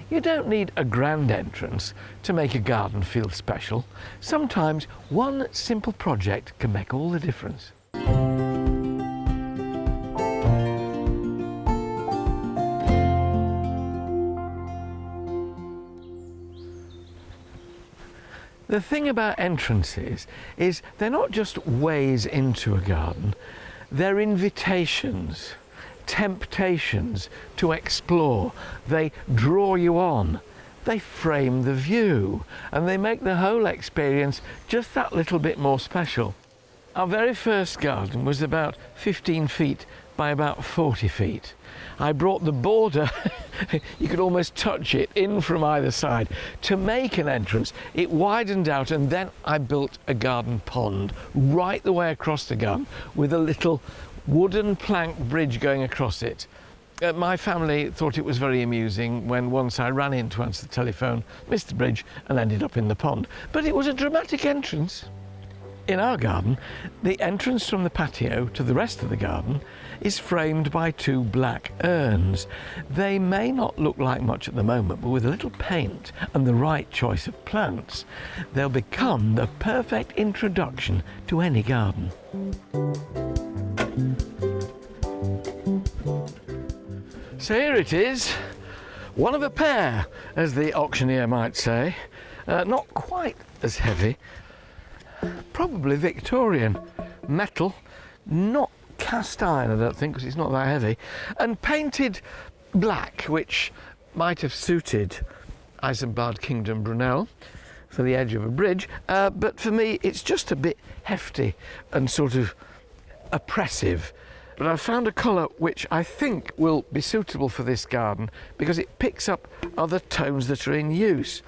You don't need a grand entrance to make a garden feel special. Sometimes one simple project can make all the difference. The thing about entrances is they're not just ways into a garden, they're invitations, temptations to explore. They draw you on, they frame the view, and they make the whole experience just that little bit more special. Our very first garden was about 15 feet by about 40 feet. I brought the border, you could almost touch it, in from either side to make an entrance. It widened out, and then I built a garden pond right the way across the garden with a little wooden plank bridge going across it. My family thought it was very amusing when once I ran in to answer the telephone, missed the bridge and ended up in the pond. But it was a dramatic entrance. In our garden, the entrance from the patio to the rest of the garden is framed by two black urns. They may not look like much at the moment, but with a little paint and the right choice of plants, they'll become the perfect introduction to any garden. So here it is, one of a pair, as the auctioneer might say. Not quite as heavy. Probably Victorian, metal, not cast iron I don't think, because it's not that heavy, and painted black, which might have suited Isambard Kingdom Brunel for the edge of a bridge, but for me it's just a bit hefty and sort of oppressive. But I've found a colour which I think will be suitable for this garden because it picks up other tones that are in use.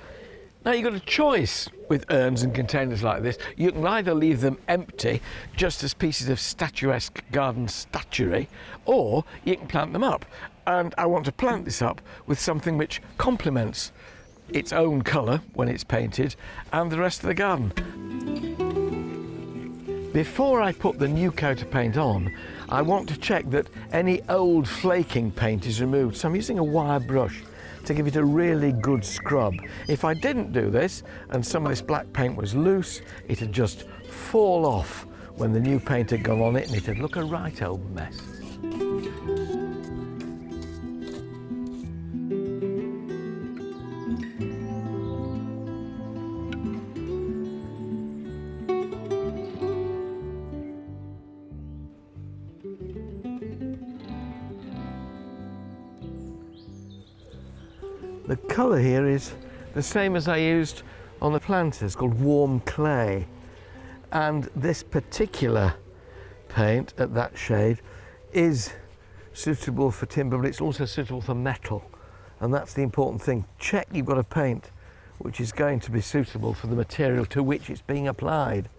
Now you've got a choice with urns and containers like this. You can either leave them empty, just as pieces of statuesque garden statuary, or you can plant them up. And I want to plant this up with something which complements its own colour when it's painted and the rest of the garden. Before I put the new coat of paint on, I want to check that any old flaking paint is removed. So I'm using a wire brush to give it a really good scrub. If I didn't do this and some of this black paint was loose, it'd just fall off when the new paint had gone on it and it'd look a right old mess. The colour here is the same as I used on the planters, called warm clay. And this particular paint at that shade is suitable for timber, but it's also suitable for metal. And that's the important thing. Check you've got a paint which is going to be suitable for the material to which it's being applied.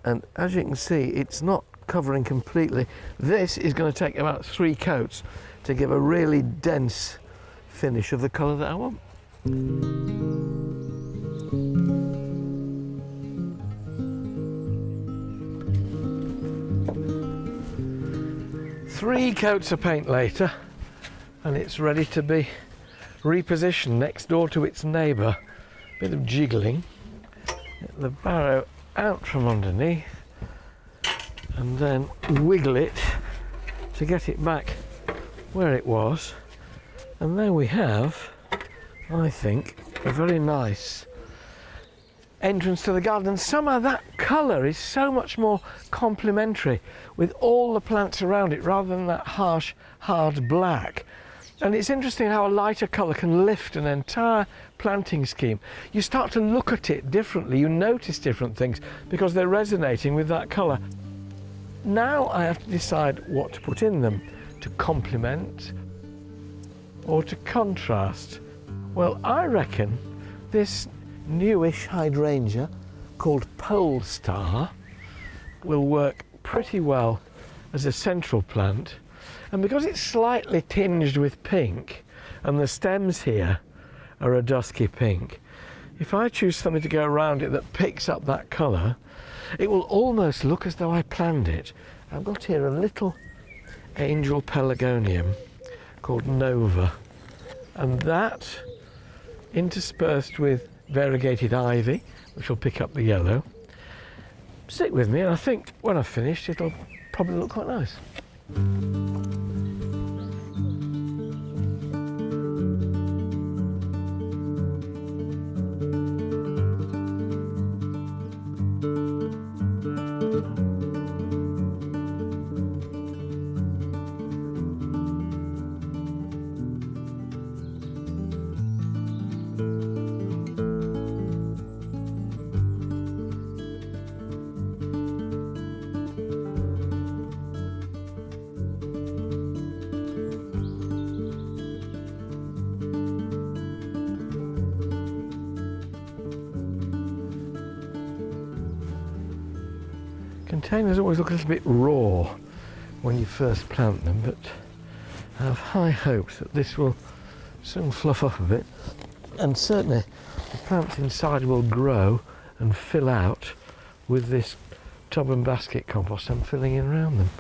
And as you can see, it's not covering completely. This is going to take about 3 coats to give a really dense finish of the colour that I want. 3 coats of paint later, and it's ready to be repositioned next door to its neighbour. Bit of jiggling, get the barrow out from underneath, and then wiggle it to get it back where it was. And there we have, I think, a very nice entrance to the garden. And somehow that colour is so much more complementary with all the plants around it rather than that harsh, hard black. And it's interesting how a lighter colour can lift an entire planting scheme. You start to look at it differently, you notice different things because they're resonating with that colour. Now I have to decide what to put in them to complement or to contrast. Well, I reckon this newish hydrangea called Pole Star will work pretty well as a central plant, and because it's slightly tinged with pink and the stems here are a dusky pink, if I choose something to go around it that picks up that colour, it will almost look as though I planned it. I've got here a little angel pelargonium called Nova, And that, interspersed with variegated ivy, which will pick up the yellow. Stick with me, and I think when I've finished it'll probably look quite nice. Containers always look a little bit raw when you first plant them, but I have high hopes that this will soon fluff up a bit, and certainly the plants inside will grow and fill out with this tub and basket compost I'm filling in around them.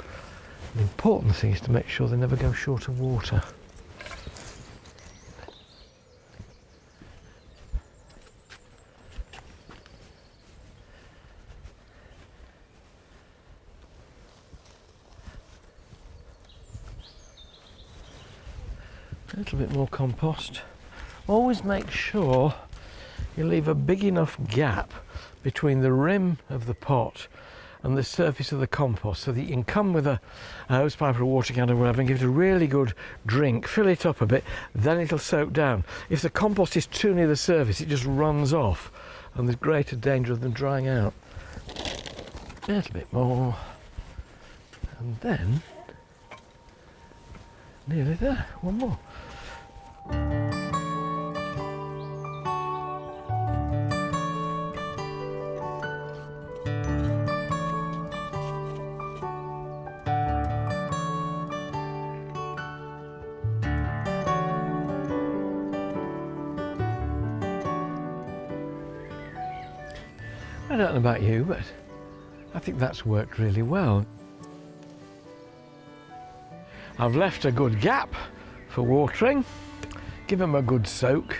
The important thing is to make sure they never go short of water. A little bit more compost. Always make sure you leave a big enough gap between the rim of the pot and the surface of the compost so that you can come with a hosepipe or a water can or whatever and give it a really good drink, fill it up a bit, then it'll soak down. If the compost is too near the surface, it just runs off and there's greater danger of them drying out. A little bit more, and then nearly there, one more. I don't know about you, but I think that's worked really well. I've left a good gap for watering. Give them a good soak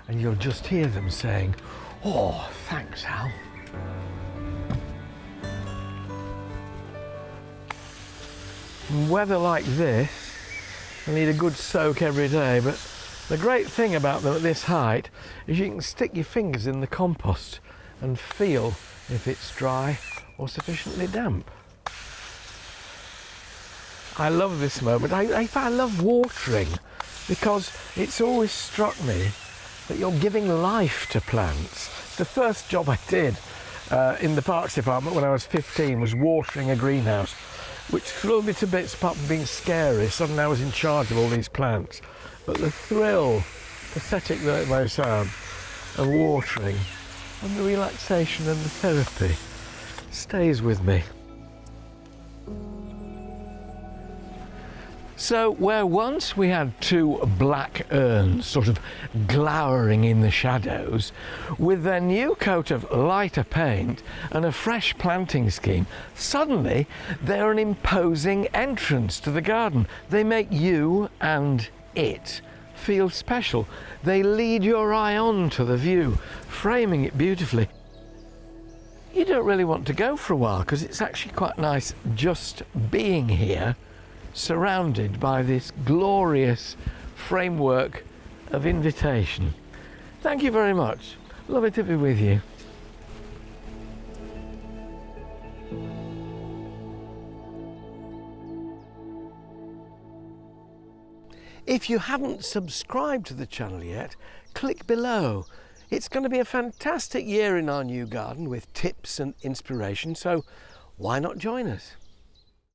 and you'll just hear them saying, "Oh, thanks, Al." In weather like this, I need a good soak every day, but the great thing about them at this height is you can stick your fingers in the compost and feel if it's dry or sufficiently damp. I love this moment. I love watering because it's always struck me that you're giving life to plants. The first job I did in the parks department when I was 15 was watering a greenhouse, which thrilled me to bits apart from being scary. Suddenly I was in charge of all these plants. But the thrill, pathetic though it may sound, of watering and the relaxation and the therapy stays with me. So where once we had two black urns sort of glowering in the shadows, with their new coat of lighter paint and a fresh planting scheme, suddenly they're an imposing entrance to the garden. They make you and it feel special. They lead your eye on to the view, framing it beautifully. You don't really want to go for a while because it's actually quite nice just being here, surrounded by this glorious framework of invitation. Thank you very much. Lovely to be with you. If you haven't subscribed to the channel yet, click below. It's going to be a fantastic year in our new garden with tips and inspiration, so why not join us?